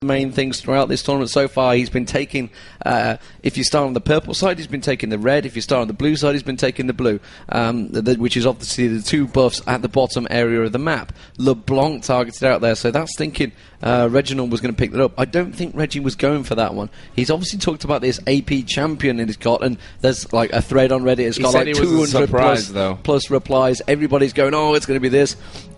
main things throughout this tournament so far. He's been taking, if you start on the purple side, he's been taking the red. If you start on the blue side, he's been taking the blue, which is obviously the two buffs at the bottom area of the map. LeBlanc targeted out there, so that's thinking Reginald was going to pick that up. I don't think Reggie was going for that one. He's obviously talked about this AP champion that he's got, and there's like a thread on Reddit. It's got like 200 plus replies. Everybody's going, oh, it's going to be this.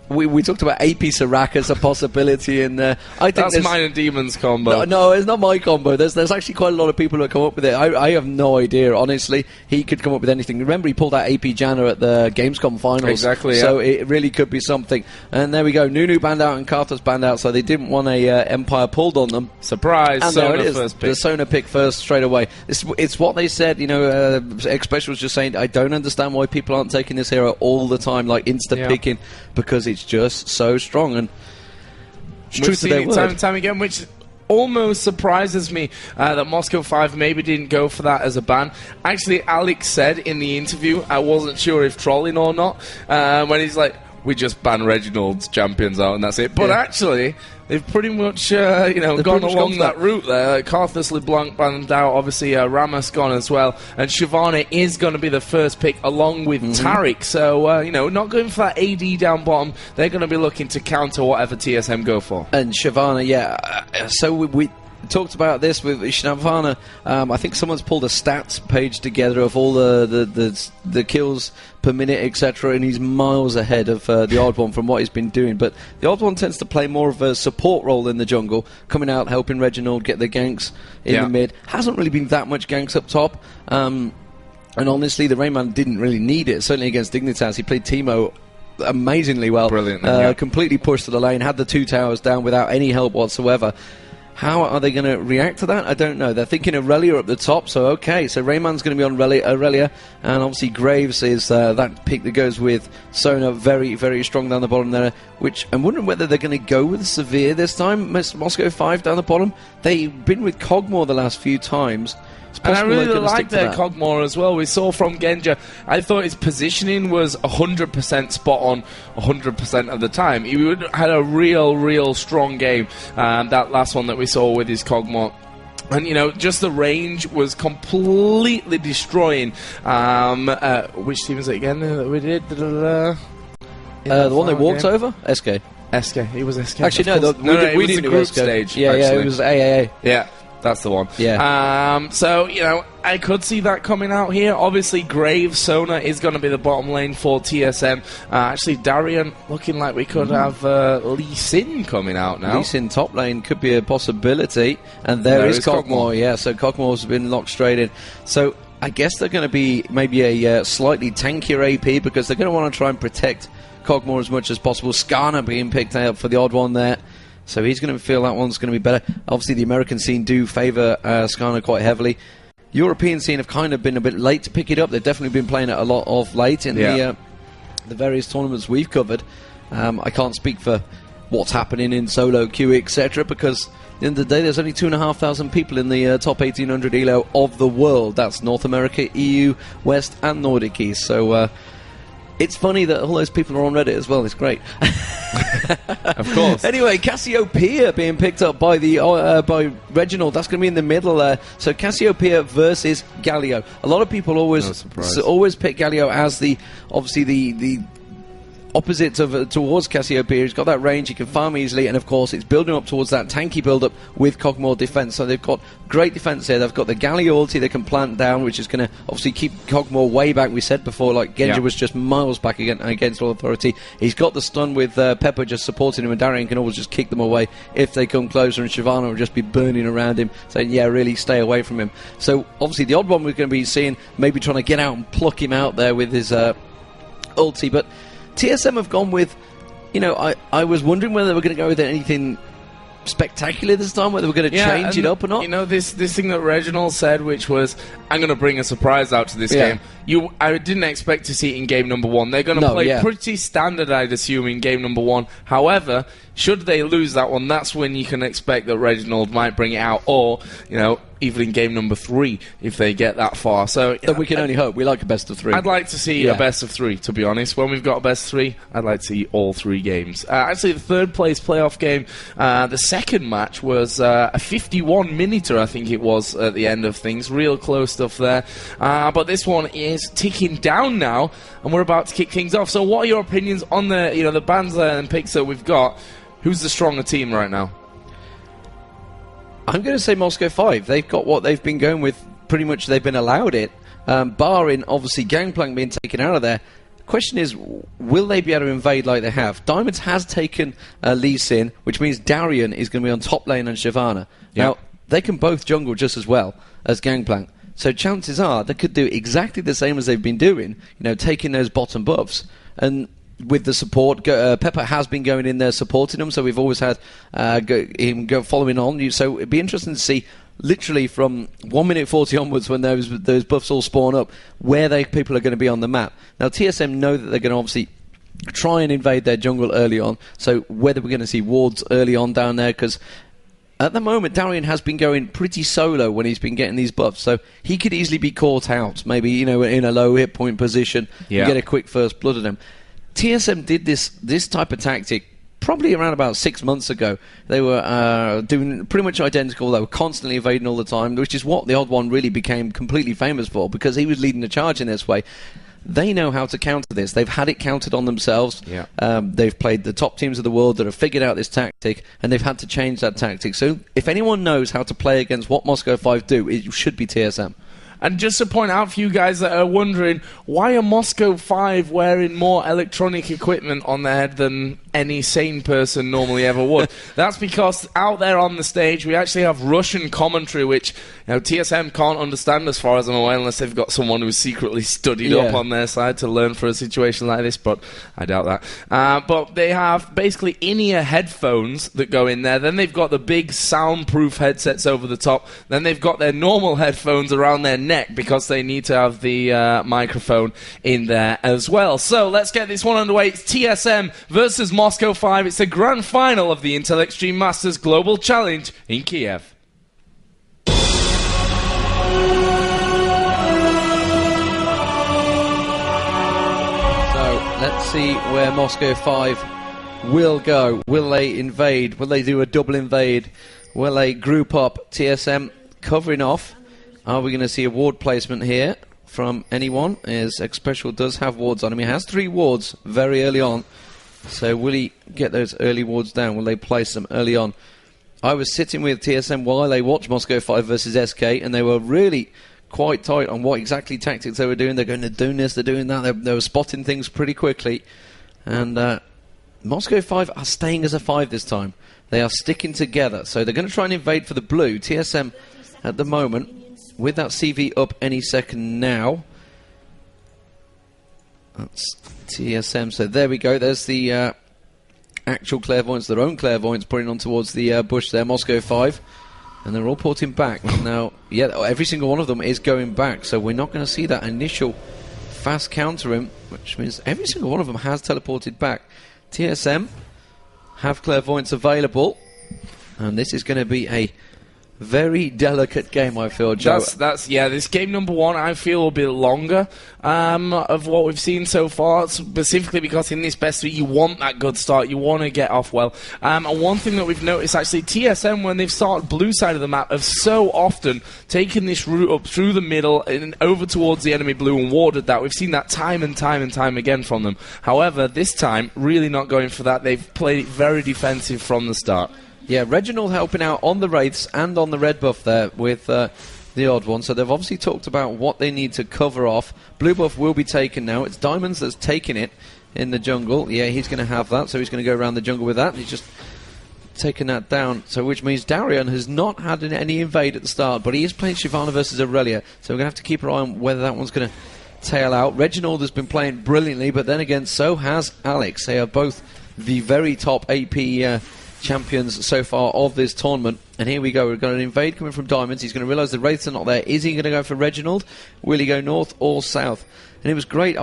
We talked about AP Sirac as a possibility, and I think that's mine and Demon's combo. No, it's not my combo. There's actually quite a lot of people who have come up with it. I have no idea, honestly. He could come up with anything. Remember, he pulled out AP Janna at the Gamescom finals. Exactly, yeah. So it really could be something. And there we go. Nunu banned out and Karthus banned out, so they didn't want a Empire pulled on them. Surprise! And Sona there it is. First pick. The Sona pick first straight away. It's what they said. You know, X-Special was just saying, I don't understand why people aren't taking this hero all the time, like insta-picking, because it's just so strong, and we've seen it time and time again, which almost surprises me that Moscow 5 maybe didn't go for that as a ban. Actually, Alex said in the interview, I wasn't sure if trolling or not, when he's like, we just ban Reginald's champions out and that's it. But actually, they've pretty much gone along that route there. Karthus, LeBlanc banned out, obviously Ramos gone as well, and Shyvana is going to be the first pick along with Tariq. So, not going for that AD down bottom. They're going to be looking to counter whatever TSM go for. And Shyvana, so we talked about this with Shyvana. I think someone's pulled a stats page together of all the kills per minute, etc., and he's miles ahead of the Odd One from what he's been doing. But the Odd One tends to play more of a support role in the jungle, coming out, helping Reginald get the ganks in the mid. Hasn't really been that much ganks up top. And honestly, the Rayman didn't really need it, certainly against Dignitas. He played Teemo amazingly well. Brilliant. Completely pushed to the lane, had the 2 towers down without any help whatsoever. How are they going to react to that? I don't know. They're thinking Aurelia up the top, so okay. So Rayman's going to be on Aurelia, and obviously Graves is that pick that goes with Sona, very, very strong down the bottom there, which I'm wondering whether they're going to go with Severe this time. Moscow 5 down the bottom. They've been with Cogmore the last few times. And I really like their Cogmore as well. We saw from Genja, I thought his positioning was 100% spot on 100% of the time. He had a real strong game, that last one that we saw with his Cogmore. And, just the range was completely destroying. Which team is it again that we did? The one they walked over? SK. He was SK. Actually, no, we didn't do group SK. stage. Yeah, it was AAA. Yeah. That's the one. Yeah. So, I could see that coming out here. Obviously, Graves, Sona is going to be the bottom lane for TSM. Actually, Darien looking like we could have Lee Sin coming out now. Lee Sin top lane could be a possibility. And there is Cogmore. Yeah, so Cogmore's been locked straight in. So, I guess they're going to be maybe a slightly tankier AP because they're going to want to try and protect Cogmore as much as possible. Skarner being picked out for the Odd One there. So he's going to feel that one's going to be better. Obviously, the American scene do favour Skarner quite heavily. European scene have kind of been a bit late to pick it up. They've definitely been playing it a lot of late in the various tournaments we've covered. I can't speak for what's happening in solo queue, etc., because at the end of the day, there's only 2,500 people in the top 1,800 ELO of the world. That's North America, EU, West, and Nordic East. So it's funny that all those people are on Reddit as well. It's great. Of course. Anyway, Cassiopeia being picked up by by Reginald. That's going to be in the middle there. So Cassiopeia versus Galio. A lot of people always pick Galio as the opposite towards Cassiopeia. He's got that range, he can farm easily, and of course it's building up towards that tanky build-up with Cogmore defense. So they've got great defense here. They've got the Galio ulti they can plant down, which is going to obviously keep Cogmore way back. We said before, like Genja was just miles back against all authority. He's got the stun with Pepper just supporting him, and Darien can always just kick them away if they come closer, and Shyvana will just be burning around him, saying, yeah, really stay away from him. So obviously the Odd One we're going to be seeing, maybe trying to get out and pluck him out there with his ulti, but TSM have gone with, I was wondering whether they were going to go with anything spectacular this time, whether we're going to change it up or not. This thing that Reginald said, which was, I'm going to bring a surprise out to this game. I didn't expect to see it in game number 1. They're going to play pretty standard, I'd assume, in game number 1. However, should they lose that one, that's when you can expect that Reginald might bring it out, or, even in game number 3 if they get that far. So we can only hope. We like a best of 3. I'd like to see a best of 3, to be honest. When we've got a best of 3, I'd like to see all 3 games. Actually, the third place playoff game, the second match was a 51-minute, I think it was, at the end of things. Real close stuff there. But this one is ticking down now, and we're about to kick things off. So what are your opinions on the bans and picks that we've got? Who's the stronger team right now? I'm going to say Moscow 5. They've got what they've been going with. Pretty much they've been allowed it. Barring, obviously, Gangplank being taken out of there. Question is, will they be able to invade like they have? Diamonds has taken Lee Sin, which means Darian is going to be on top lane and Shyvana. Yep. Now, they can both jungle just as well as Gangplank. So chances are they could do exactly the same as they've been doing, taking those bottom buffs. And with the support, Pepper has been going in there supporting them, so we've always had him go following on. So it'd be interesting to see, literally from 1 minute 40 onwards, when those buffs all spawn up, where people are going to be on the map. Now TSM know that they're going to obviously try and invade their jungle early on, so whether we're going to see wards early on down there, because at the moment Darian has been going pretty solo when he's been getting these buffs, so he could easily be caught out, maybe in a low hit point position, and get a quick first blood at him. TSM did this type of tactic probably around about 6 months ago. They were doing pretty much identical. They were constantly evading all the time, which is what the Odd One really became completely famous for, because he was leading the charge in this way. They know how to counter this. They've had it countered on themselves. Yeah. They've played the top teams of the world that have figured out this tactic, and they've had to change that tactic. So if anyone knows how to play against what Moscow 5 do, it should be TSM. And just to point out for you guys that are wondering, why are Moscow 5 wearing more electronic equipment on their head than any sane person normally ever would? That's because out there on the stage, we actually have Russian commentary, which TSM can't understand as far as I'm aware, unless they've got someone who's secretly studied up on their side to learn for a situation like this, but I doubt that. But they have basically in-ear headphones that go in there. Then they've got the big soundproof headsets over the top. Then they've got their normal headphones around their neck, because they need to have the microphone in there as well. So let's get this one underway. It's TSM versus Moscow 5. It's the grand final of the Intel Extreme Masters Global Challenge in Kiev. So let's see where Moscow 5 will go. Will they invade? Will they do a double invade? Will they group up? TSM covering off. Are we going to see a ward placement here from anyone? As Xpecial does have wards on him. He has 3 wards very early on. So will he get those early wards down? Will they place them early on? I was sitting with TSM while they watched Moscow 5 versus SK, and they were really quite tight on what exactly tactics they were doing. They're going to do this, they're doing that. They were spotting things pretty quickly. And Moscow 5 are staying as a 5 this time. They are sticking together. So they're going to try and invade for the blue. TSM at the moment, with that CV up any second now. That's TSM. So there we go. There's the actual clairvoyants, their own clairvoyants, putting on towards the bush there. Moscow 5. And they're all porting back. Now, every single one of them is going back. So we're not going to see that initial fast counter him, which means every single one of them has teleported back. TSM have clairvoyants available. And this is going to be a very delicate game, I feel, Joe. This game number 1, I feel, will be longer of what we've seen so far, specifically because in this best 3, you want that good start, you want to get off well. And one thing that we've noticed, actually, TSM, when they've started blue side of the map, have so often taken this route up through the middle and over towards the enemy blue and warded that. We've seen that time and time and time again from them. However, this time, really not going for that. They've played it very defensive from the start. Yeah, Reginald helping out on the Wraiths and on the red buff there with the Odd One. So they've obviously talked about what they need to cover off. Blue buff will be taken now. It's Diamonds that's taking it in the jungle. Yeah, he's going to have that, so he's going to go around the jungle with that. He's just taken that down, so which means Darian has not had any invade at the start, but he is playing Shyvana versus Aurelia, so we're going to have to keep our eye on whether that one's going to tail out. Reginald has been playing brilliantly, but then again, so has Alex. They are both the very top AP champions so far of this tournament. And here we go, we've got an invade coming from Diamonds. He's going to realise the Wraiths are not there. Is he going to go for Reginald? Will he go north or south? and it was great.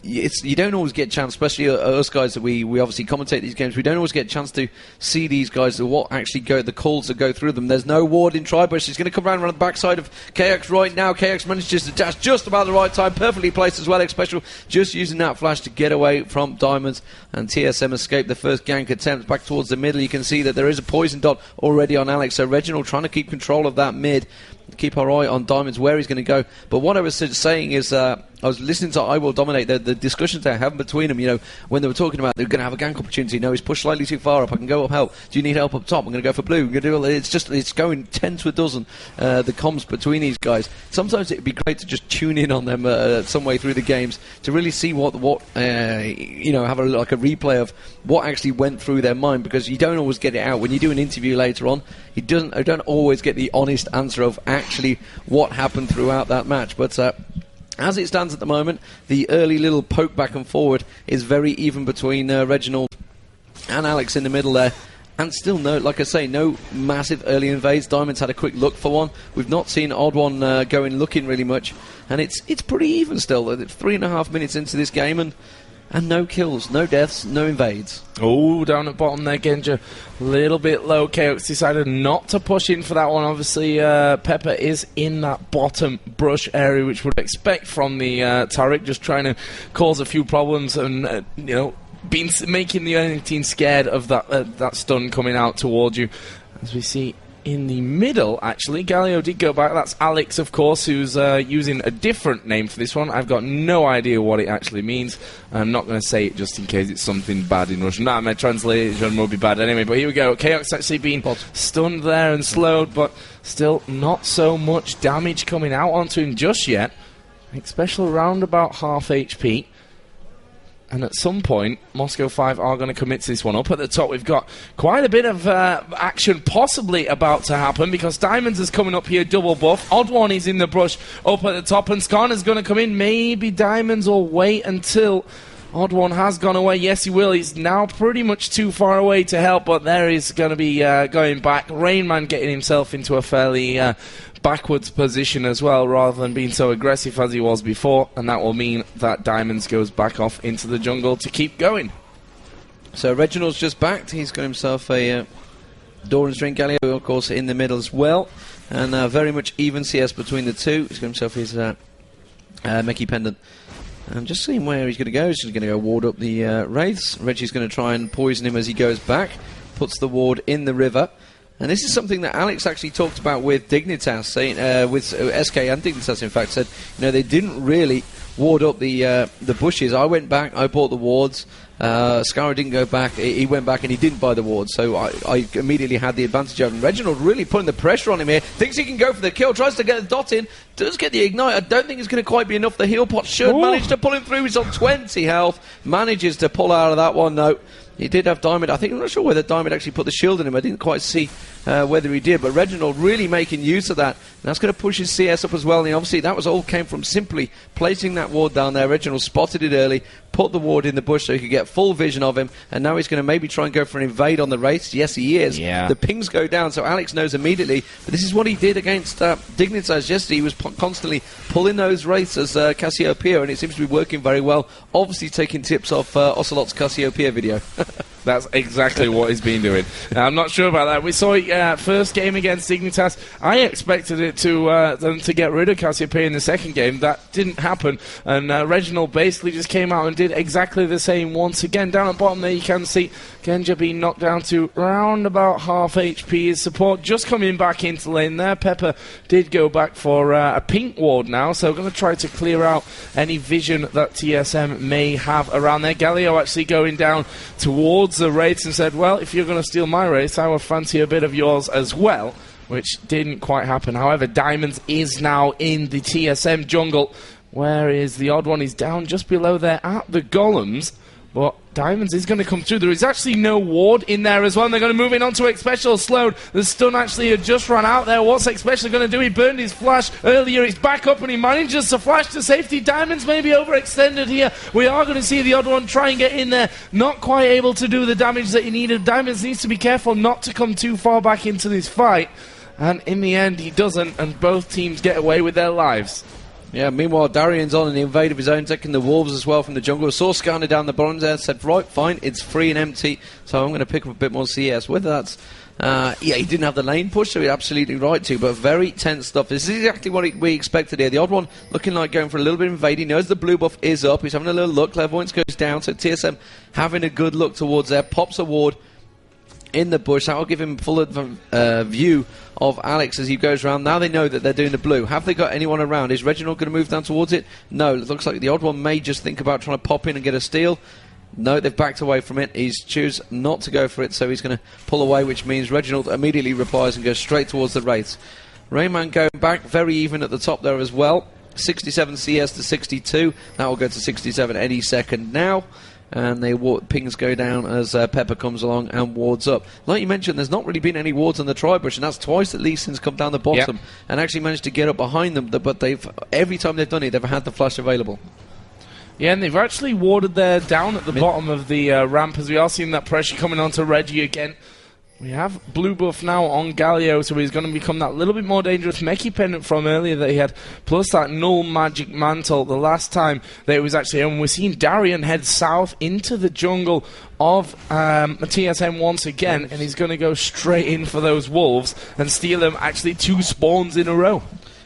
You don't always get a chance, especially us guys that we obviously commentate these games. We don't always get a chance to see these guys, what actually the calls that go through them. There's no ward in Tribush. He's going to come around the backside of KX right now. KX manages to dash just about the right time, perfectly placed as well. X Special just using that flash to get away from Diamonds, and TSM escaped the first gank attempt back towards the middle. You can see that there is a poison dot already on Alex, so Reginald trying to keep control of that mid. Keep our eye on Diamonds, where he's going to go. But what I was saying is, I was listening to I Will Dominate, the discussions they're having between them, when they were talking about they're going to have a gank opportunity. No, he's pushed slightly too far up. I can go up help. Do you need help up top? I'm going to go for blue. I'm going to do all. It's going 10 to a dozen, the comms between these guys. Sometimes it'd be great to just tune in on them some way through the games to really see what have a replay of what actually went through their mind, because you don't always get it out. When you do an interview later on, I don't always get the honest answer of actually what happened throughout that match. But as it stands at the moment, the early little poke back and forward is very even between Reginald and Alex in the middle there. And still no massive early invades. Diamonds had a quick look for one. We've not seen Odd One go in looking really much. And it's pretty even still. It's 3.5 minutes into this game, and no kills, no deaths, no invades. Oh, down at bottom there, Genja. A little bit low. KX decided not to push in for that one. Obviously, Pepper is in that bottom brush area, which we'd expect from the Tariq, just trying to cause a few problems and, making the enemy team scared of that stun coming out towards you. As we see in the middle, actually, Galio did go back. That's Alex, of course, who's using a different name for this one. I've got no idea what it actually means. I'm not going to say it just in case it's something bad in Russian. Nah, my translation will be bad anyway, but here we go. KX actually being stunned there and slowed, but still not so much damage coming out onto him just yet. Special around about half HP. And at some point, Moscow 5 are going to commit to this one. Up at the top, we've got quite a bit of action possibly about to happen, because Diamonds is coming up here, double buff. Odd One is in the brush up at the top, and Skarner's going to come in. Maybe Diamonds will wait until Odd One has gone away. Yes, he will. He's now pretty much too far away to help, but there is going to be going back. Rainman getting himself into a fairly backwards position as well, rather than being so aggressive as he was before, and that will mean that Diamonds goes back off into the jungle to keep going. So Reginald's just backed. He's got himself a Doran's Drink. Galio, of course, in the middle as well, and very much even CS between the two. He's got himself his Meki Pendant. And just seeing where he's going to go. He's going to go ward up the Wraiths. Reggie's going to try and poison him as he goes back. Puts the ward in the river. And this is something that Alex actually talked about with Dignitas, saying, with SK and Dignitas, in fact, said, they didn't really ward up the bushes. I went back, I bought the wards. Skara didn't go back, he went back and he didn't buy the wards, so I immediately had the advantage of him. Reginald really putting the pressure on him here, thinks he can go for the kill, tries to get the dot in, does get the ignite. I don't think it's going to quite be enough. The heal pot should manage to pull him through. He's on 20 health, manages to pull out of that one though. He did have Diamond. I'm not sure whether Diamond actually put the shield in him. I didn't quite see whether he did. But Reginald really making use of that. And that's going to push his CS up as well. And obviously that was all came from simply placing that ward down there. Reginald spotted it early, put the ward in the bush so he could get full vision of him. And now he's going to maybe try and go for an invade on the Wraiths. Yes, he is. Yeah. The pings go down, so Alex knows immediately. But this is what he did against Dignitas yesterday. He was constantly pulling those Wraiths as Cassiopeia, and it seems to be working very well. Obviously taking tips off Ocelot's Cassiopeia video. That's exactly what he's been doing. I'm not sure about that. We saw first game against Dignitas. I expected it to them to get rid of Cassiopeia in the second game. That didn't happen, and Reginald basically just came out and did exactly the same once again. Down at bottom there you can see Genja being knocked down to around about half HP. His support just coming back into lane there. Pepper did go back for a pink ward now, so we're going to try to clear out any vision that TSM may have around there. Galio actually going down towards the Wraiths and said, well, if you're going to steal my Wraiths, I will fancy a bit of yours as well, which didn't quite happen. However, Diamonds is now in the TSM jungle. Where is the Odd One? He's down just below there at the Golems, but Diamonds is going to come through. There is actually no ward in there as well, and they're going to move in onto X-Special. Slowed. The stun actually had just run out there. What's X-Special going to do? He burned his flash earlier. He's back up and he manages to flash to safety. Diamonds may be overextended here. We are going to see the Odd One try and get in there. Not quite able to do the damage that he needed. Diamonds needs to be careful not to come too far back into this fight. And in the end, he doesn't, and both teams get away with their lives. Yeah, meanwhile, Darian's on an invade of his own, taking the wolves as well from the jungle. Saw Skarner down the bottom there, said, right, fine, it's free and empty, so I'm going to pick up a bit more CS. Whether that's... he didn't have the lane push, so he's absolutely right to, but very tense stuff. This is exactly what we expected here. The odd one looking like going for a little bit of invade. He knows the blue buff is up. He's having a little look. Clairvoyance goes down, so TSM having a good look towards there. Pops a ward in the bush. That will give him full view of Alex as he goes around. Now they know that they're doing the blue. Have they got anyone around? Is Reginald going to move down towards it? No. It looks like the odd one may just think about trying to pop in and get a steal. No, they've backed away from it. He's choose not to go for it, so he's going to pull away, which means Reginald immediately replies and goes straight towards the Wraiths. Rayman going back, very even at the top there as well. 67 CS to 62. That will go to 67 any second now. And pings go down as Pepper comes along and wards up. Like you mentioned, there's not really been any wards on the tri-bush, and that's twice at least since come down the bottom and actually managed to get up behind them. But every time they've done it, they've had the flash available. Yeah, and they've actually warded there down at the bottom of the ramp, as we are seeing that pressure coming onto Reggie again. We have blue buff now on Galio, so he's going to become that little bit more dangerous Meki pendant from earlier that he had, plus that null magic mantle the last time that it was actually on. We're seeing Darian head south into the jungle of TSM once again, and he's going to go straight in for those wolves and steal them actually 2 spawns in a row.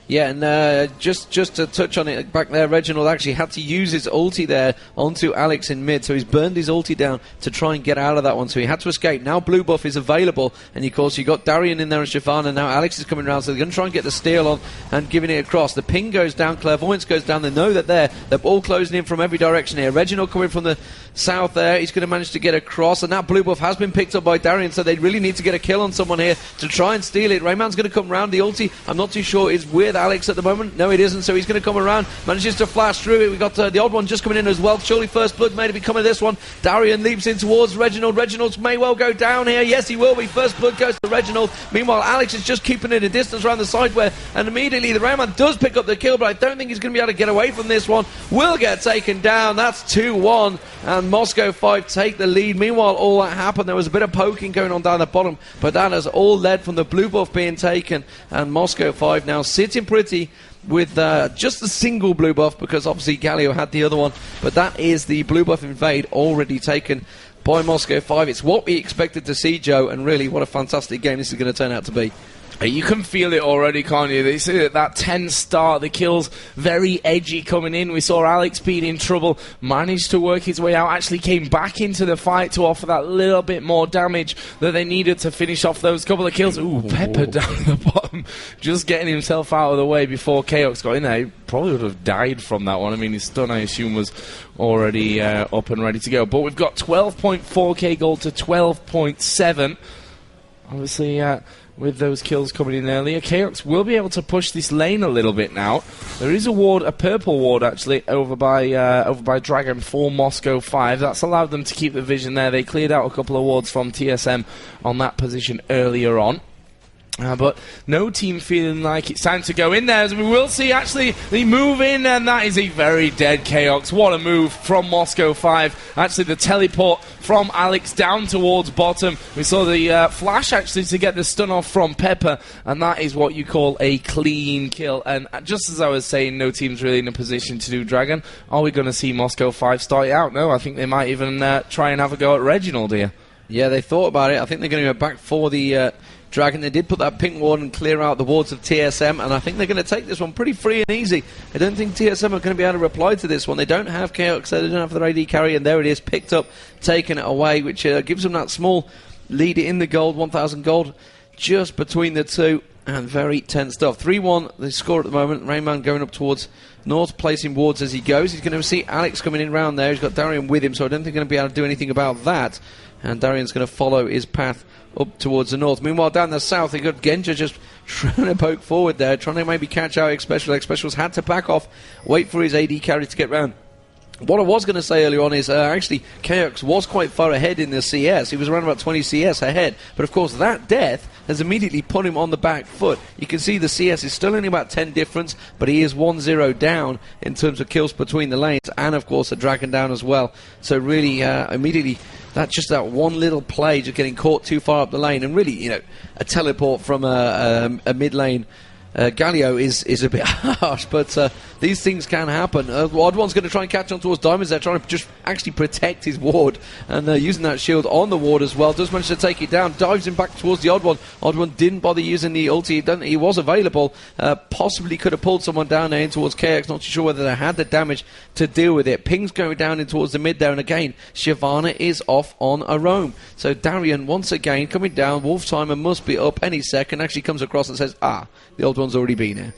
Yeah, and just to touch on it back there, Reginald actually had to use his ulti there onto Alex in mid, so he's burned his ulti down to try and get out of that one, so he had to escape. Now blue buff is available, and of course you got Darian in there and Shafan, and now Alex is coming around, so they're going to try and get the steal on and giving it across. The ping goes down, Clairvoyance goes down, they know that they're all closing in from every direction here. Reginald coming from the south there, he's going to manage to get across, and that blue buff has been picked up by Darian, so they really need to get a kill on someone here to try and steal it. Rayman's going to come around, the ulti, I'm not too sure, is with Alex at the moment. No, it isn't, so he's going to come around, manages to flash through it. We got the odd one just coming in as well. Surely first blood may be coming this one. Darian leaps in towards Reginald. Reginald may well go down here. Yes, he will be. First blood goes to Reginald. Meanwhile, Alex is just keeping it a distance around the side where, and immediately the Rayman does pick up the kill, but I don't think he's going to be able to get away from this one. Will get taken down. That's 2-1, and Moscow 5 take the lead. Meanwhile, all that happened, there was a bit of poking going on down the bottom, but that has all led from the blue buff being taken, and Moscow 5 now sitting pretty with just a single blue buff, because obviously Galio had the other one, but that is the blue buff invade already taken by Moscow 5. It's what we expected to see, Joe, and really what a fantastic game this is going to turn out to be. You can feel it already, can't you? They see that 10 start, the kills very edgy coming in. We saw Alex being in trouble, managed to work his way out, actually came back into the fight to offer that little bit more damage that they needed to finish off those couple of kills. Ooh, Pepper down the bottom, just getting himself out of the way before Chaos got in there. He probably would have died from that one. I mean, his stun, I assume, was already up and ready to go. But we've got 12.4k gold to 12.7. Obviously, with those kills coming in earlier, Chaos will be able to push this lane a little bit now. There is a ward, a purple ward actually, over by Dragon for Moscow 5. That's allowed them to keep the vision there. They cleared out a couple of wards from TSM on that position earlier on. But no team feeling like it's time to go in there, as we will see actually they move in, and that is a very dead Chaos. What a move from Moscow 5. Actually the teleport from Alex down towards bottom. We saw the flash actually to get the stun off from Pepper, and that is what you call a clean kill. And just as I was saying, no team's really in a position to do Dragon. Are we going to see Moscow 5 start it out? No, I think they might even try and have a go at Reginald here. Yeah, they thought about it. I think they're going to go back for the Dragon. They did put that pink ward and clear out the wards of TSM, and I think they're going to take this one pretty free and easy. I don't think TSM are going to be able to reply to this one. They don't have Chaos, they don't have their AD carry, and there it is, picked up, taken it away, which gives them that small lead in the gold, 1,000 gold, just between the two, and very tense stuff. 3-1, they score at the moment. Rayman going up towards north, placing wards as he goes. He's going to see Alex coming in round there. He's got Darian with him, so I don't think they're going to be able to do anything about that. And Darian's going to follow his path up towards the north. Meanwhile, down the south, they've got Genja just trying to poke forward there, trying to maybe catch out X-Special. X-Special's had to back off, wait for his AD carry to get round. What I was going to say earlier on is actually Chaos was quite far ahead in the CS. He was around about 20 CS ahead. But of course that death has immediately put him on the back foot. You can see the CS is still only about 10 difference, but he is 1-0 down in terms of kills between the lanes, and of course a Dragon down as well. So really immediately that one little play, just getting caught too far up the lane, and really, you know, a teleport from a mid lane Galio is a bit harsh, but these things can happen. Odd One's going to try and catch on towards Diamonds there, trying to just actually protect his ward, and using that shield on the ward as well. Does manage to take it down, dives him back towards the Odd One. Odd One didn't bother using the ulti. He was available, possibly could have pulled someone down there in towards KX. Not too sure whether they had the damage to deal with it. Ping's going down in towards the mid there, and again, Shyvana is off on a roam. So Darian once again coming down. Wolf Timer must be up any second. Actually comes across and says, the Old One's already been here.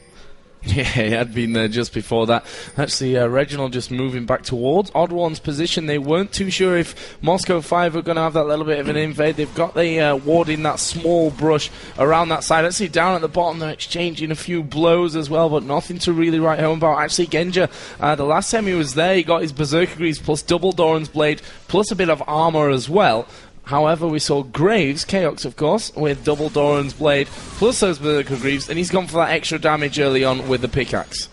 Yeah, he had been there just before that. Actually, Reginald just moving back towards Odd One's position. They weren't too sure if Moscow 5 were going to have that little bit of an invade. They've got the ward in that small brush around that side. Actually, down at the bottom, they're exchanging a few blows as well, but nothing to really write home about. Actually, Genja, the last time he was there, he got his Berserker Greaves plus double Doran's Blade, plus a bit of armor as well. However, we saw Graves, Chaos of course, with double Doran's Blade, plus those Berserker Greaves, and he's gone for that extra damage early on with the pickaxe.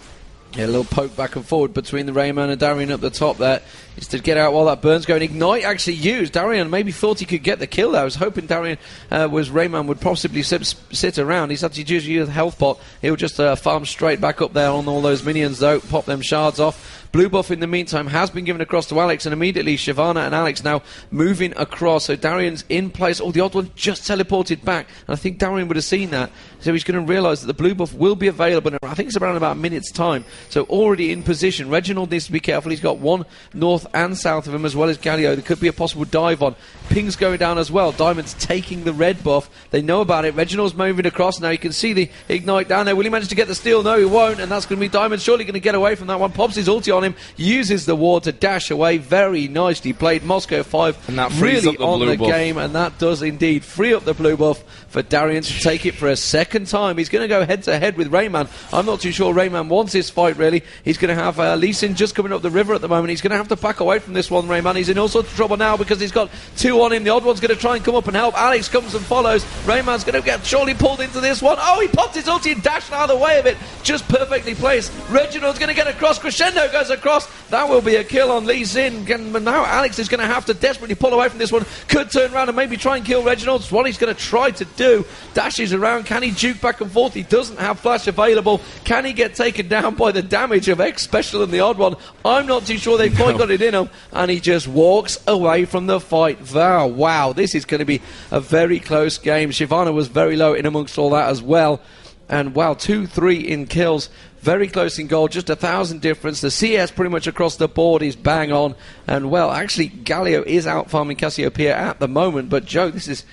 Yeah, a little poke back and forward between the Rayman and Darian up the top there. Is to get out while that burn's going. Ignite actually used. Darian maybe thought he could get the kill there. I was hoping Darian Rayman would possibly sit around. He's actually just used health pot. He'll just farm straight back up there on all those minions though. Pop them shards off. Blue buff in the meantime has been given across to Alex, and immediately Shyvana and Alex now moving across. So Darian's in place. The Odd One just teleported back, and I think Darian would have seen that. So he's going to realise that the blue buff will be available in, I think it's around about a minute's time. So already in position. Reginald needs to be careful. He's got one north and south of him, as well as Galio. There could be a possible dive on. Ping's going down as well. Diamond's taking the red buff. They know about it. Reginald's moving across. Now you can see the Ignite down there. Will he manage to get the steal? No, he won't. And that's going to be Diamond surely going to get away from that one. Pops his ulti on him. Uses the ward to dash away. Very nicely played. Moscow 5 and that frees really up the on blue the buff. game. And that does indeed free up the blue buff for Darian to take it for a second time. He's going to go head to head with Rayman. I'm not too sure Rayman wants this fight really. He's going to have Lee Sin just coming up the river at the moment. He's going to have to back away from this one, Rayman. He's in all sorts of trouble now because he's got two on him. The Odd One's going to try and come up and help. Alex comes and follows. Rayman's going to get surely pulled into this one. He popped his ulti and dashed out of the way of it. Just perfectly placed. Reginald's going to get across. Crescendo goes across. That will be a kill on Lee Sin. But now Alex is going to have to desperately pull away from this one. Could turn around and maybe try and kill Reginald. That's what he's going to try to do. Dashes around. Can he juke back and forth? He doesn't have flash available. Can he get taken down by the damage of X Special and the Odd One? I'm not too sure. They've quite got it in him. And he just walks away from the fight. Wow, this is going to be a very close game. Shyvana was very low in amongst all that as well. And wow, 2-3 in kills. Very close in goal, just 1,000 difference. The CS pretty much across the board is bang on. And well, actually, Galio is out farming Cassiopeia at the moment. But Joe, this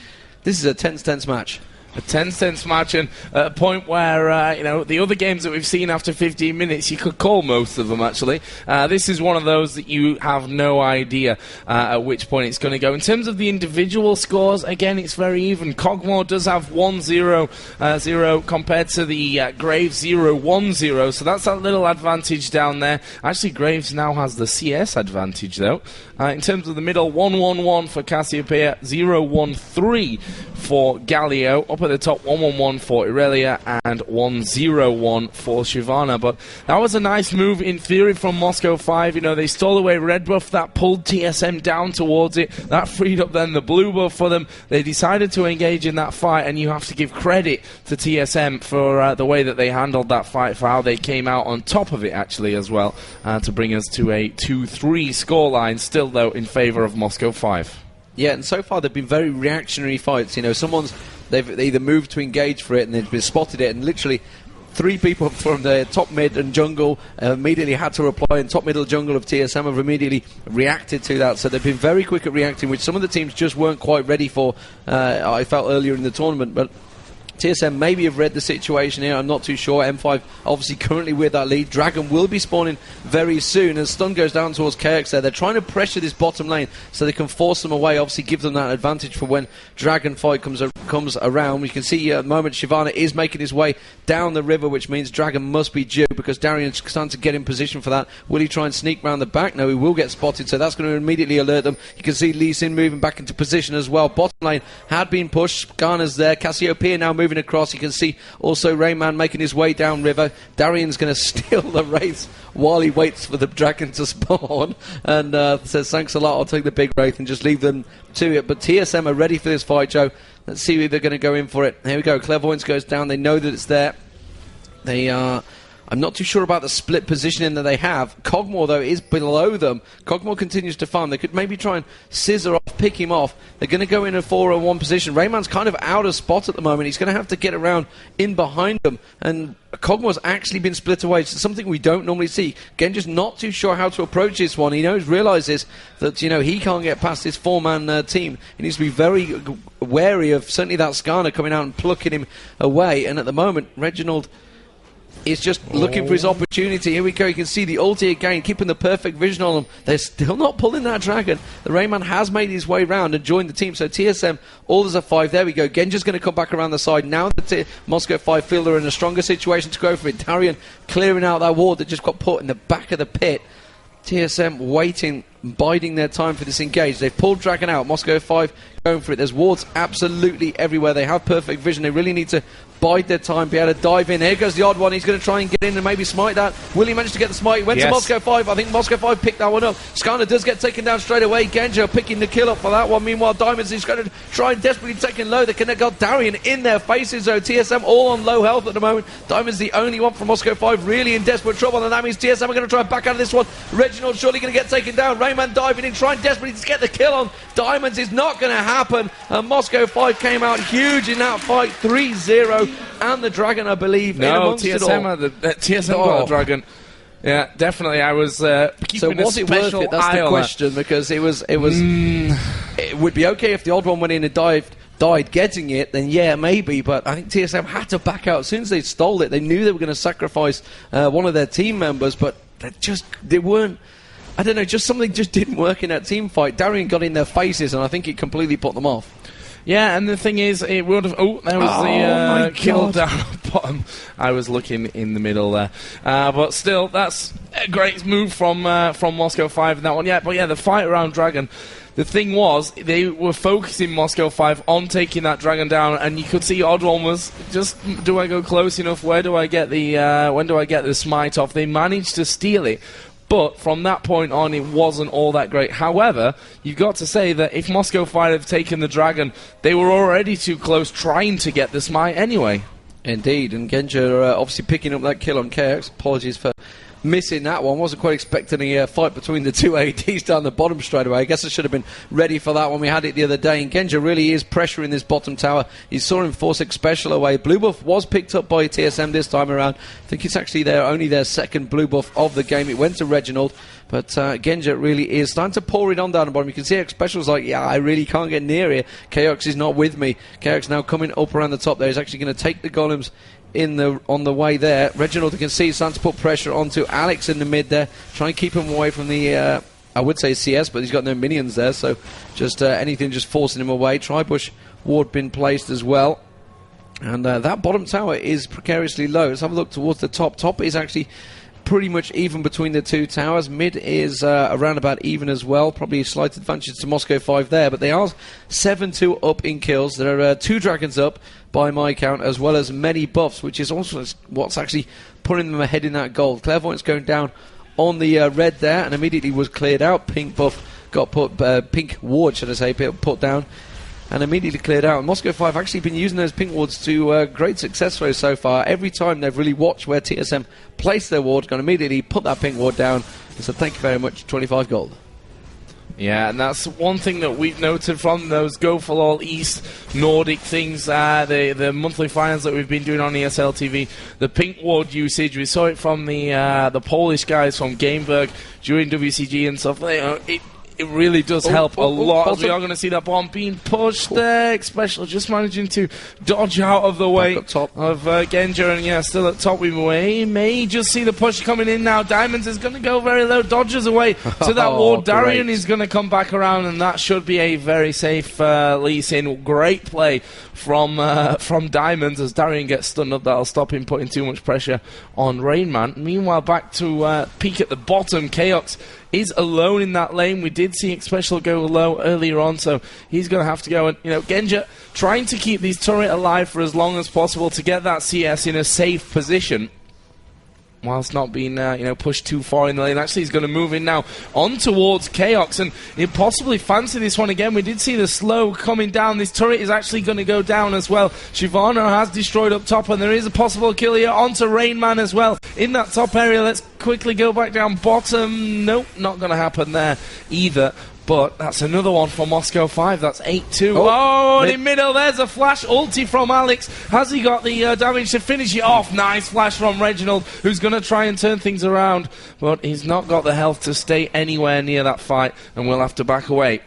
is a tense match. A tense match, and at a point where, the other games that we've seen after 15 minutes, you could call most of them, actually. This is one of those that you have no idea at which point it's going to go. In terms of the individual scores, again, it's very even. Cogmore does have 1-0 compared to the Graves 0-1-0, so that's that little advantage down there. Actually, Graves now has the CS advantage, though. In terms of the middle, 1-1-1 for Cassiopeia, 0-1-3 for Galio. Up at the top, 1-1-1 for Irelia and 1-0-1 for Shyvana. But that was a nice move in theory from Moscow 5. They stole away red buff, that pulled TSM down towards it. That freed up then the blue buff for them. They decided to engage in that fight, and you have to give credit to TSM for the way that they handled that fight, for how they came out on top of it actually as well, to bring us to a 2-3 scoreline, still though in favour of Moscow 5. Yeah, and so far they've been very reactionary fights. They've either moved to engage for it and they've been spotted it, and literally 3 people from the top mid and jungle immediately had to reply, and top middle jungle of TSM have immediately reacted to that. So they've been very quick at reacting, which some of the teams just weren't quite ready for, I felt, earlier in the tournament. But TSM maybe have read the situation here, I'm not too sure. M5 obviously currently with that lead. Dragon will be spawning very soon as stun goes down towards KX there. They're trying to pressure this bottom lane so they can force them away, obviously give them that advantage for when Dragon fight comes around. You can see at the moment Shyvana is making his way down the river, which means Dragon must be due because Darian's starting to get in position for that. Will he try and sneak round the back? No, he will get spotted, so that's going to immediately alert them. You can see Lee Sin moving back into position as well. Bottom lane had been pushed. Garner's there. Cassiopeia now moving across. You can see also Rayman making his way down river. Darian's going to steal the race while he waits for the dragon to spawn and says thanks a lot, I'll take the big wraith and just leave them to it. But TSM are ready for this fight, Joe. Let's see who they're going to go in for it. Here we go. Clairvoyance goes down. They know that it's there. They are... I'm not too sure about the split positioning that they have. Cogmore, though, is below them. Cogmore continues to farm. They could maybe try and scissor off, pick him off. They're going to go in a 4-on-1 position. Rayman's kind of out of spot at the moment. He's going to have to get around in behind them. And Cogmore's actually been split away. It's something we don't normally see. Again, just not too sure how to approach this one. He realizes that, he can't get past this 4-man team. He needs to be very wary of certainly that Skarner coming out and plucking him away. And at the moment, Reginald is just looking for his opportunity. Here we go. You can see the ulti again, keeping the perfect vision on them. They're still not pulling that dragon. The Rayman has made his way round and joined the team. So TSM, all as a 5. There we go. Genja's going to come back around the side. Now the Moscow 5 feel they're in a stronger situation to go for it. Darian clearing out that ward that just got put in the back of the pit. TSM waiting, biding their time for this engage. They've pulled Dragon out. Moscow 5 going for it. There's wards absolutely everywhere. They have perfect vision. They really need to bide their time, be able to dive in. Here goes the odd one. He's going to try and get in and maybe smite that. Will he manage to get the smite? He went to Moscow 5. I think Moscow 5 picked that one up. Skarner does get taken down straight away. Genja picking the kill up for that one. Meanwhile, Diamonds is going to try and desperately take him low. They can have got Darian in their faces, though. TSM all on low health at the moment. Diamonds the only one from Moscow 5 really in desperate trouble, and that means TSM are going to try and back out of this one. Reginald surely going to get taken down. Rayman diving in, trying desperately to get the kill on Diamonds. Is not going to happen. And Moscow 5 came out huge in that fight, 3-0. And the Dragon, I believe, no, TSM got a Dragon. Yeah, definitely. I was keeping so was a special it worth it? That's the question, because it would be okay if the odd one went in and died getting it, then yeah, maybe, but I think TSM had to back out. As soon as they stole it, they knew they were going to sacrifice one of their team members, but they weren't, I don't know, just something just didn't work in that team fight. Darian got in their faces, and I think it completely put them off. Yeah, and the thing is, it would have... Oh, there was the kill down at the bottom. I was looking in the middle there. But still, that's a great move from Moscow 5 in that one. Yeah, but yeah, the fight around Dragon... The thing was, they were focusing Moscow 5 on taking that Dragon down, and you could see Oddone was just, do I go close enough? When do I get the smite off? They managed to steal it. But from that point on, it wasn't all that great. However, you've got to say that if Moscow 5 had taken the Dragon, they were already too close trying to get the smite anyway. Indeed, and Genja obviously picking up that kill on KX. Apologies for missing that one. Wasn't quite expecting a fight between the two ADs down the bottom straight away. I guess I should have been ready for that when we had it the other day. And Genja really is pressuring this bottom tower. You saw him force a special away. Blue buff was picked up by TSM this time around. I think it's actually only their second blue buff of the game. It went to Reginald. But Genja really is starting to pour it on down the bottom. You can see X Special's like, yeah, I really can't get near here. KX is not with me. KX now coming up around the top there. He's actually going to take the golems on the way there. Reginald, you can see, starting to put pressure onto Alex in the mid there. Try and keep him away from the, I would say CS, but he's got no minions there. So just anything just forcing him away. Tribush ward been placed as well. And that bottom tower is precariously low. Let's have a look towards the top. Top is actually pretty much even between the two towers. Mid is around about even as well. Probably a slight advantage to Moscow 5 there, but they are 7-2 up in kills. There are 2 dragons up by my count, as well as many buffs, which is also what's actually putting them ahead in that gold. Clairvoyant's going down on the red there, and immediately was cleared out. Pink buff got put, pink ward, should I say, put down, and immediately cleared out. And Moscow 5 actually been using those pink wards to great success for us so far. Every time they've really watched where TSM place their ward, going to immediately put that pink ward down. So thank you very much, 25 gold. Yeah, and that's one thing that we've noted from those Go for All East Nordic things, the monthly finals that we've been doing on ESL TV, the pink ward usage. We saw it from the Polish guys from Gameberg during WCG and stuff. It really does help a lot. We are going to see that bomb being pushed there. Special just managing to dodge out of the way of Genja, and yeah, still at top. We may just see the push coming in now. Diamonds is going to go very low, dodges away to that ward. Darian is going to come back around, and that should be a very safe lease in. Great play from Diamonds as Darian gets stunned up. That'll stop him putting too much pressure on Rainman. Meanwhile, back to peak at the bottom. Chaos is alone in that lane. We did see Special go low earlier on, so he's going to have to go. And Genja trying to keep these turret alive for as long as possible to get that CS in a safe position. whilst not being pushed too far in the lane. Actually, he's going to move in now on towards Chaos, and he possibly fancy this one again. We did see the slow coming down. This turret is actually going to go down as well. Shyvana has destroyed up top, and there is a possible kill here onto Rainman as well in that top area. Let's quickly go back down bottom. Nope, not going to happen there either. But that's another one for Moscow 5. That's 8-2. And in middle, there's a flash ulti from Alex. Has he got the damage to finish it off? Nice flash from Reginald, who's going to try and turn things around. But he's not got the health to stay anywhere near that fight, and will have to back away.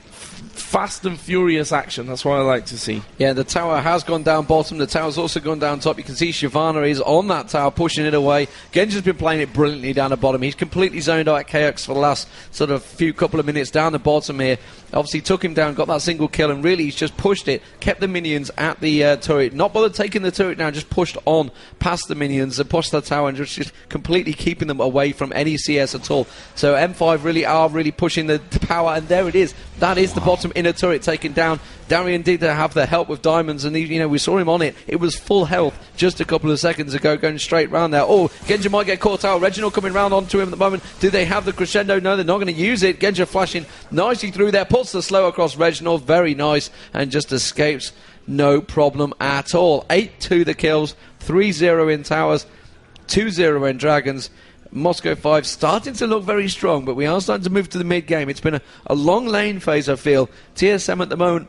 Fast and furious action. That's what I like to see. Yeah, the tower has gone down bottom. The tower's also gone down top. You can see Shyvana is on that tower, pushing it away. Genji's been playing it brilliantly down the bottom. He's completely zoned out KX for the last sort of couple of minutes down the bottom here. Obviously took him down, got that single kill, and really he's just pushed it, kept the minions at the turret. Not bothered taking the turret down, just pushed on past the minions and pushed the tower and just completely keeping them away from any CS at all. So M5 really pushing the power, and there it is. That is the bottom inner turret taken down. Darian did have the help with diamonds, and we saw him on it. It was full health just a couple of seconds ago, going straight round there. Oh, Genja might get caught out. Reginald coming round onto him at the moment. Do they have the crescendo? No, they're not going to use it. Genja flashing nicely through there, puts the slow across Reginald. Very nice, and just escapes. No problem at all. 8-2 the kills, 3-0 in towers, 2-0 in dragons. Moscow 5 starting to look very strong, but we are starting to move to the mid-game. It's been a long lane phase, I feel. TSM at the moment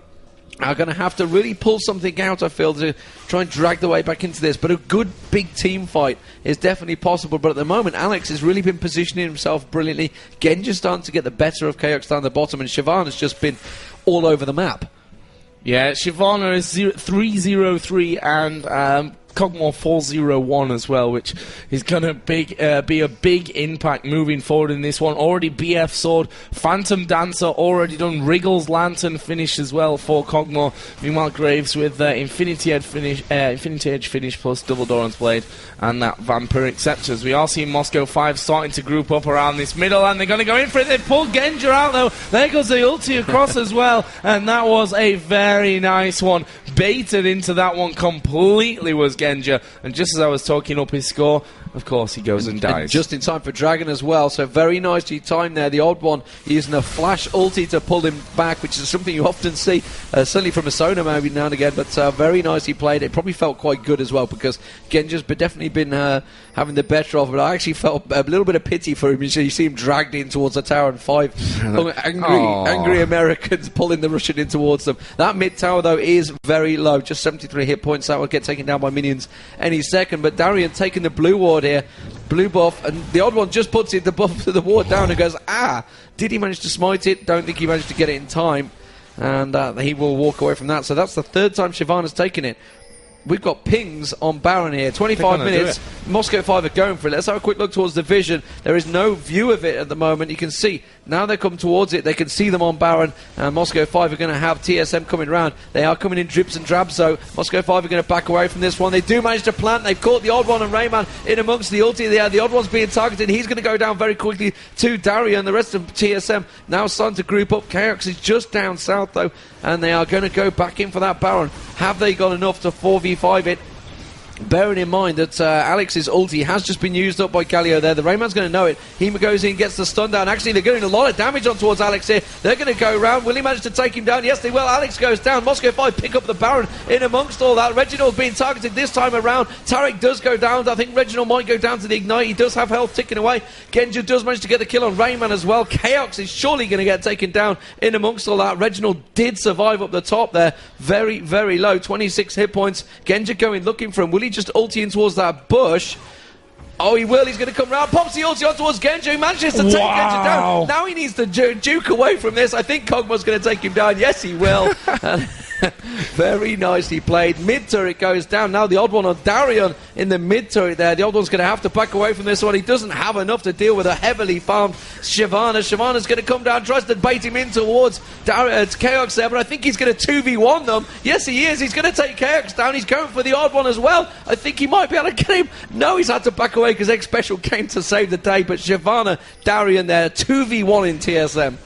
are going to have to really pull something out, I feel, to try and drag the way back into this. But a good big team fight is definitely possible. But at the moment, Alex has really been positioning himself brilliantly. Genja's starting to get the better of KX down the bottom, and Shyvana's just been all over the map. Yeah, Shyvana is 3-0-3 and Cogmore 4-0-1 as well, which is going to be a big impact moving forward in this one. Already BF Sword, Phantom Dancer already done, Wriggle's Lantern finish as well for Cogmore. Meanwhile, Graves with Infinity Edge finish plus Double Doran's Blade and that Vampiric Scepters. We are seeing Moscow 5 starting to group up around this middle, and they're going to go in for it. They pulled Genja out though. There goes the ulti across as well, and that was a very nice one. Baited into that one completely was Genja, and just as I was talking up his score, of course he goes and dies. And just in time for Dragon as well, so very nicely timed there. The odd one using a flash ulti to pull him back, which is something you often see, certainly from a Sona maybe now and again, but very nicely played. It probably felt quite good as well, because Genja's definitely been having the better of it. I actually felt a little bit of pity for him. You see him dragged in towards the tower, and 5 angry Americans pulling the Russian in towards them. That mid tower though is very low, just 73 hit points. That will get taken down by minions any second, but Darian taking the blue ward here, blue buff, and the odd one just puts it the buff to the ward down and goes, did he manage to smite it? Don't think he managed to get it in time, and he will walk away from that. So that's the third time Shyvana's taken it. We've got pings on Baron here. 25 minutes. Moscow 5 are going for it. Let's have a quick look towards the vision. There is no view of it at the moment. You can see now they come towards it. They can see them on Baron. And Moscow 5 are going to have TSM coming round. They are coming in drips and drabs, so Moscow 5 are going to back away from this one. They do manage to plant. They've caught the odd one and Rayman in amongst the ulti there. The odd one's being targeted. He's going to go down very quickly to Darian. The rest of TSM now starting to group up. Chaos is just down south though, and they are going to go back in for that Baron. Have they got enough to 4v5 it? Bearing in mind that Alex's ulti has just been used up by Galio there. The Rayman's going to know it. He goes in, gets the stun down. Actually, they're getting a lot of damage on towards Alex here. They're going to go round. Will he manage to take him down? Yes, they will. Alex goes down. Moscow 5 pick up the Baron in amongst all that. Reginald being targeted this time around. Tarek does go down. I think Reginald might go down to the Ignite. He does have health ticking away. Genja does manage to get the kill on Rayman as well. Chaos is surely going to get taken down in amongst all that. Reginald did survive up the top there. Very, very low. 26 hit points. Genja going looking for him. Will he just ulti in towards that bush? Oh, he will. He's going to come round. Pops the ulti on towards Genja. He manages to take Genja down. Now he needs to juke away from this. I think Kogma's going to take him down. Yes, he will. Very nicely played. Mid turret goes down. Now the odd one on Darian in the mid turret there. The odd one's going to have to back away from this one. He doesn't have enough to deal with a heavily farmed Shyvana. Shyvana's going to come down, tries to bait him in towards Chaos there, but I think he's going to 2v1 them. Yes, he is. He's going to take Chaos down. He's going for the odd one as well. I think he might be able to get him. No, he's had to back away because X Special came to save the day, but Shyvana, Darian there, 2v1 in TSM.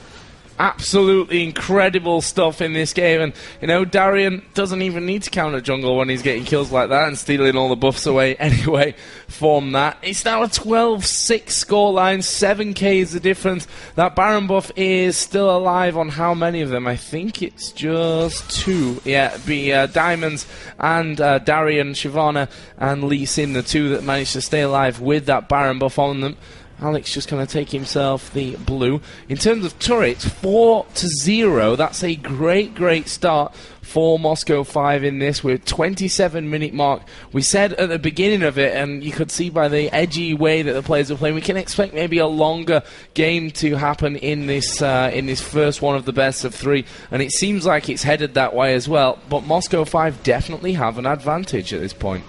Absolutely incredible stuff in this game, and you know, Darian doesn't even need to counter jungle when he's getting kills like that and stealing all the buffs away anyway from that. It's now a 12-6 scoreline, 7k is the difference. That Baron buff is still alive on how many of them? I think it's just 2. Yeah, it'd be Diamonds and Darian, Shyvana and Lee Sin, the 2 that managed to stay alive with that Baron buff on them. Alex just going to take himself the blue. In terms of turrets, 4-0. That's a great start for Moscow 5 in this. We're 27-minute mark. We said at the beginning of it, and you could see by the edgy way that the players are playing, we can expect maybe a longer game to happen in this first one of the best of 3. And it seems like it's headed that way as well. But Moscow 5 definitely have an advantage at this point.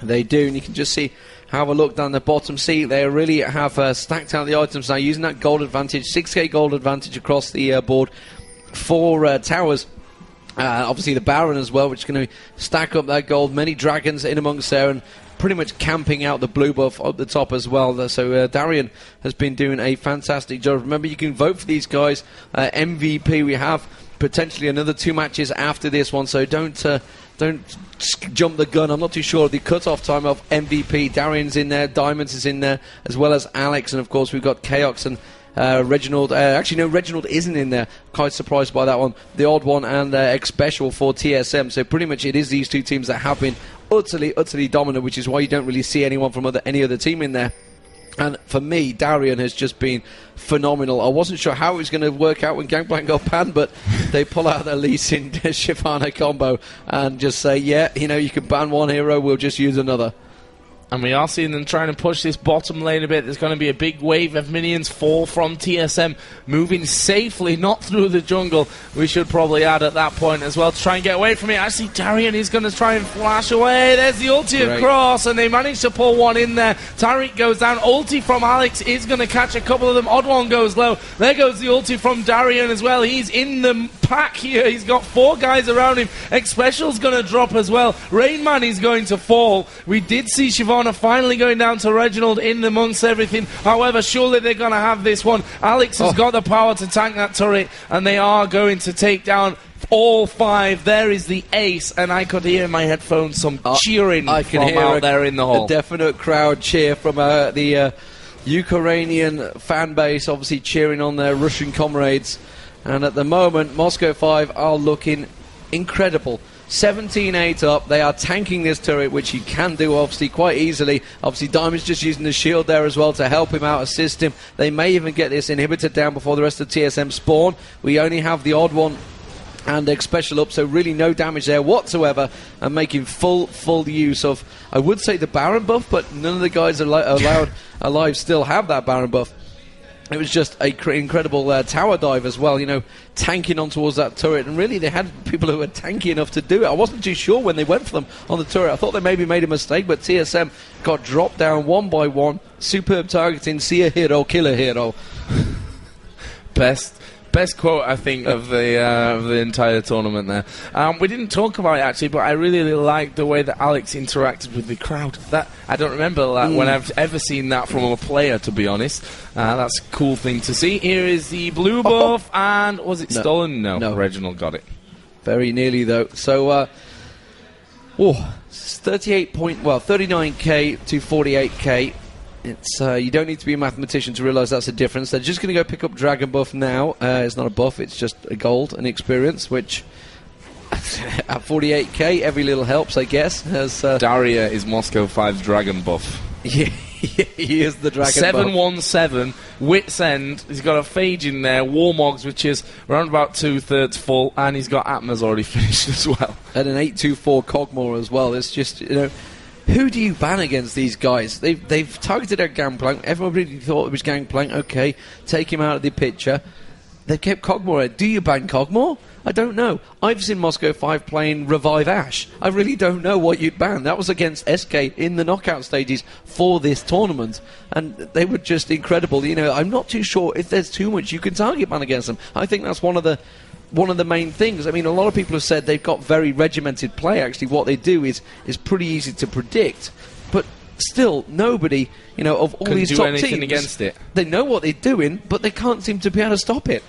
They do, and you can just see. Have a look down the bottom. See, they really have stacked out the items now, using that gold advantage, 6k gold advantage across the board for towers. Obviously the Baron as well, which is going to stack up that gold. Many dragons in amongst there, and pretty much camping out the blue buff up the top as well. So Darian has been doing a fantastic job. Remember, you can vote for these guys. MVP, we have potentially another 2 matches after this one, so don't jump the gun. I'm not too sure of the cut-off time of MVP. Darian's in there, Diamonds is in there, as well as Alex, and of course we've got Chaos and Reginald. Actually, no, Reginald isn't in there. Quite surprised by that one. The odd one and X-Special for TSM. So pretty much it is these 2 teams that have been utterly dominant, which is why you don't really see anyone from any other team in there. And for me, Darian has just been phenomenal. I wasn't sure how it was going to work out when Gangplank got banned, but they pull out their Lee Sin Shyvana combo and just say, yeah, you know, you can ban one hero, we'll just use another. And we are seeing them trying to push this bottom lane a bit. There's going to be a big wave of minions fall from TSM, moving safely, not through the jungle. We should probably add at that point as well to try and get away from it. I see Darian is going to try and flash away. There's the ulti across, and they managed to pull one in there. Tariq goes down. Ulti from Alex is going to catch a couple of them. Odd one goes low. There goes the ulti from Darian as well. He's in the pack here. He's got 4 guys around him. X-Special's going to drop as well. Rainman is going to fall. We did see Shyvana finally going down to Reginald in amongst everything. However, surely they're going to have this one. Alex has got the power to tank that turret, and they are going to take down all 5. There is the ace, and I could hear in my headphones some cheering I can from hear out there in the hall. A definite crowd cheer from the Ukrainian fan base, obviously cheering on their Russian comrades. And at the moment, Moscow 5 are looking incredible. 17-8 up. They are tanking this turret, which he can do obviously quite easily. Obviously Diamond's just using the shield there as well to help him out, assist him. They may even get this inhibitor down before the rest of TSM spawn. We only have the odd one and X-Special up, so really no damage there whatsoever, and making full use of, I would say, the Baron buff, but none of the guys alive still have that Baron buff. It was just a incredible tower dive as well, you know, tanking on towards that turret. And really, they had people who were tanky enough to do it. I wasn't too sure when they went for them on the turret. I thought they maybe made a mistake, but TSM got dropped down one by one. Superb targeting, see a hero, kill a hero. Best quote, I think, of the entire tournament there. We didn't talk about it, actually, but I really liked the way that Alex interacted with the crowd. That I don't remember that when I've ever seen that from a player, to be honest. That's a cool thing to see. Here is the blue buff, and was it stolen? No, Reginald got it. Very nearly, though. So, 39k to 48k. It's you don't need to be a mathematician to realise that's a difference. They're just going to go pick up Dragon buff now. It's not a buff, it's just a gold, an experience, which at 48k, every little helps, I guess. As Daria is Moscow 5's Dragon buff. Yeah, he is the Dragon 717, Wit's End. He's got a Phage in there, Warmogs, which is around about 2/3 full, and he's got Atma's already finished as well. And an 824 Cogmore as well. It's just, you know, who do you ban against these guys? They've targeted at Gangplank. Everybody thought it was Gangplank. Okay, take him out of the picture. They've kept Cogmore. Do you ban Cogmore? I don't know. I've seen Moscow 5 playing Revive Ash. I really don't know what you'd ban. That was against SK in the knockout stages for this tournament, and they were just incredible. You know, I'm not too sure if there's too much you can target ban against them. I think that's one of the main things. I mean, a lot of people have said they've got very regimented play. Actually, what they do is pretty easy to predict. But still, nobody, you know, of all these top teams, against it. They know what they're doing, but they can't seem to be able to stop it.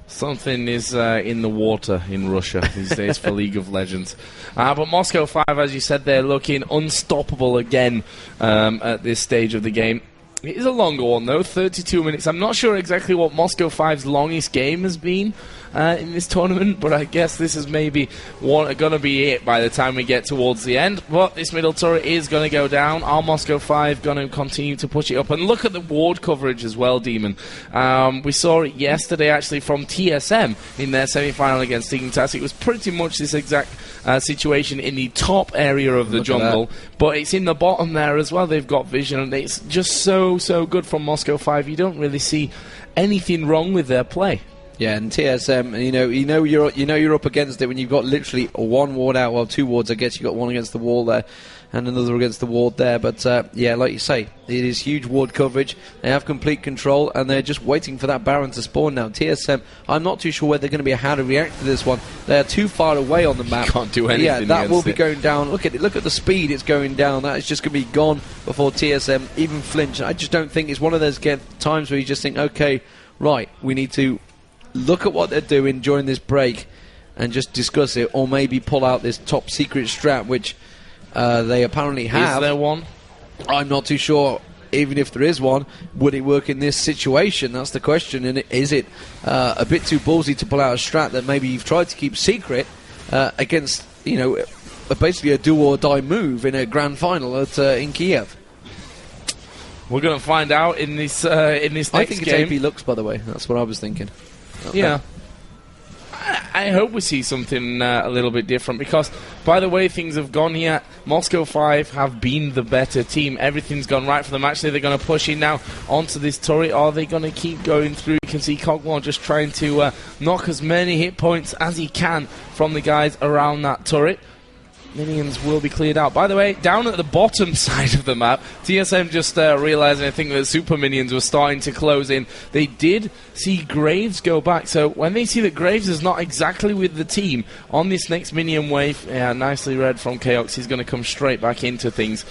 Something is in the water in Russia these days for League of Legends. But Moscow 5, as you said, they're looking unstoppable again at this stage of the game. It is a longer one, though, 32 minutes. I'm not sure exactly what Moscow 5's longest game has been in this tournament, but I guess this is maybe going to be it by the time we get towards the end. But this middle turret is going to go down. Are Moscow 5 going to continue to push it up? And look at the ward coverage as well, Demon. We saw it yesterday, actually, from TSM in their semi-final against Dignitas. It was pretty much this exact situation in the top area of the jungle, but it's in the bottom there as well. They've got vision, and it's just so good from Moscow 5. You don't really see anything wrong with their play. Yeah, and TSM, you're up against it when you've got literally one ward out, well, two wards. I guess you got one against the wall there, and another against the ward there. But yeah, like you say, it is huge ward coverage. They have complete control, and they're just waiting for that Baron to spawn now. TSM, I'm not too sure where they're going to be, how to react to this one. They're too far away on the map. Can't do anything. Yeah, that will be going down. Look at it. Look at the speed it's going down. That is just going to be gone before TSM even flinch. I just don't think it's one of those times where you just think, okay, right, we need to look at what they're doing during this break and just discuss it, or maybe pull out this top secret strat, which they apparently have. Is there one? I'm not too sure. Even if there is one, would it work in this situation? That's the question. And is it a bit too ballsy to pull out a strat that maybe you've tried to keep secret against, basically a do or die move in a grand final at in Kiev? We're going to find out in this next game. I think it's AP looks, by the way. That's what I was thinking. Yeah. I hope we see something a little bit different, because by the way things have gone here, Moscow 5 have been the better team. Everything's gone right for them. Actually, they're going to push in now onto this turret. Are they going to keep going through? You can see Cogmore just trying to knock as many hit points as he can from the guys around that turret. Minions will be cleared out. By the way, down at the bottom side of the map, TSM just realizing, I think, that super minions were starting to close in. They did see Graves go back, so when they see that Graves is not exactly with the team on this next minion wave, yeah, nicely read from Chaos, he's going to come straight back into things.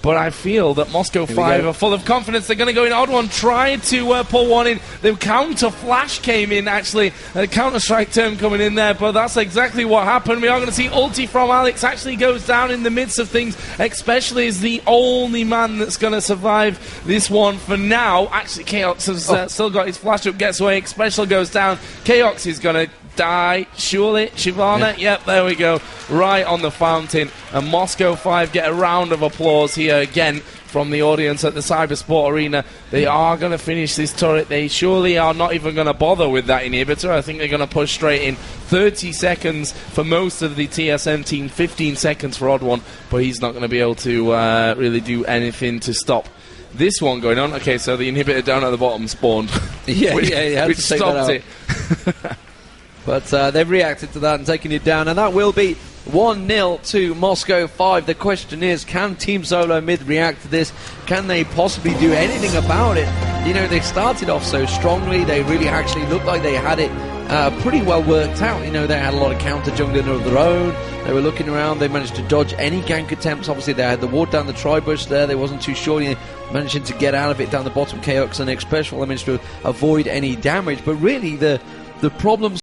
But I feel that Moscow 5 are full of confidence. They're going to go in. Odd One tried to pull one in. The counter flash came in, actually. A counter-strike term coming in there, but that's exactly what happened. We are going to see ulti from Alex. Actually goes down in the midst of things, especially as the only man that's going to survive this one for now. Actually, Chaos has still got his flash up, gets away. Special goes down. Chaos is going to die, surely. Shyvana, yep, there we go, right on the fountain. And Moscow 5 get a round of applause here again from the audience at the Cybersport Arena. They are going to finish this turret. They surely are not even going to bother with that inhibitor. I think they're going to push straight in. 30 seconds for most of the TSM team, 15 seconds for Odd One, but he's not going to be able to really do anything to stop this one going on. Okay, so the inhibitor down at the bottom spawned. which stopped it. But they've reacted to that and taken it down, and that will be 1-0 to Moscow 5. The question is, can Team Solo Mid react to this? Can they possibly do anything about it? They started off so strongly. They really actually looked like they had it pretty well worked out. They had a lot of counter jungling of their own. They were looking around. They managed to dodge any gank attempts. Obviously, they had the ward down the tri-bush there. They wasn't too sure. Managing to get out of it down the bottom. Chaos and X Special managed to avoid any damage. But really, the problems